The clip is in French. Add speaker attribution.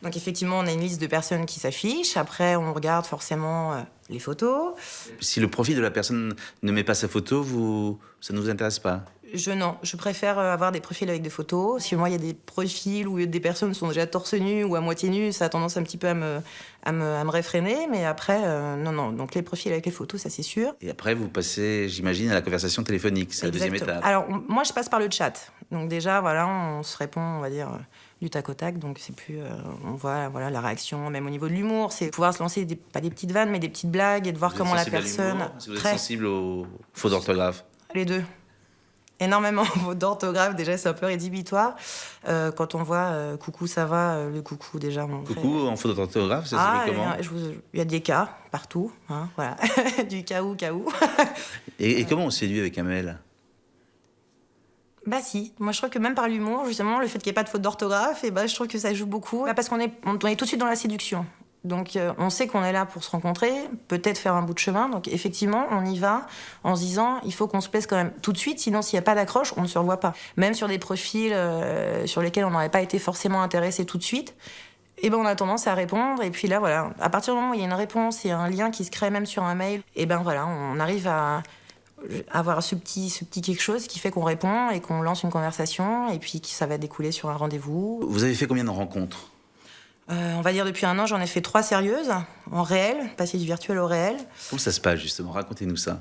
Speaker 1: Donc effectivement, on a une liste de personnes qui s'affichent. Après, on regarde forcément les photos.
Speaker 2: Si le profil de la personne ne met pas sa photo, ça ne vous intéresse pas?
Speaker 1: Non, je préfère avoir des profils avec des photos. Si moi, il y a des profils où des personnes sont déjà torse nu ou à moitié nues, ça a tendance un petit peu à me réfréner. Mais après, non. Donc les profils avec les photos, ça c'est sûr.
Speaker 2: Et après, vous passez, j'imagine, à la conversation téléphonique. C'est la deuxième
Speaker 1: Exactement.
Speaker 2: étape.
Speaker 1: Alors, moi, je passe par le chat. Donc déjà, voilà, on se répond, on va dire, du tac au tac. Donc c'est plus... on voit voilà, la réaction, même au niveau de l'humour. C'est pouvoir se lancer, pas des petites vannes, mais des petites blagues et de voir
Speaker 2: Vous êtes
Speaker 1: comment la
Speaker 2: sensible à
Speaker 1: personne...
Speaker 2: l'humour? Est-ce que vous êtes sensible aux fautes d'orthographe?
Speaker 1: Les deux. Énormément d'orthographe, déjà c'est un peu rédhibitoire. Quand on voit coucou ça va, le coucou déjà on
Speaker 2: Coucou,
Speaker 1: fait...
Speaker 2: en faute d'orthographe, ça s'écrit comment?
Speaker 1: Il y a des cas partout, hein, voilà. Du cas où.
Speaker 2: Et comment on séduit avec un mail?
Speaker 1: Bah si, moi je trouve que même par l'humour, justement, le fait qu'il n'y ait pas de faute d'orthographe, et je trouve que ça joue beaucoup. Parce qu'on est tout de suite dans la séduction. Donc on sait qu'on est là pour se rencontrer, peut-être faire un bout de chemin. Donc effectivement, on y va en se disant il faut qu'on se plaise quand même tout de suite, sinon s'il n'y a pas d'accroche, on ne se revoit pas. Même sur des profils sur lesquels on n'aurait pas été forcément intéressé tout de suite, on a tendance à répondre. Et puis là, voilà, à partir du moment où il y a une réponse et un lien qui se crée même sur un mail, voilà, on arrive à avoir ce petit quelque chose qui fait qu'on répond et qu'on lance une conversation et puis que ça va découler sur un rendez-vous.
Speaker 2: Vous avez fait combien de rencontres?
Speaker 1: On va dire depuis 1 an, j'en ai fait 3 sérieuses, en réel, passer du virtuel au réel.
Speaker 2: Comment ça se passe justement? Racontez-nous ça.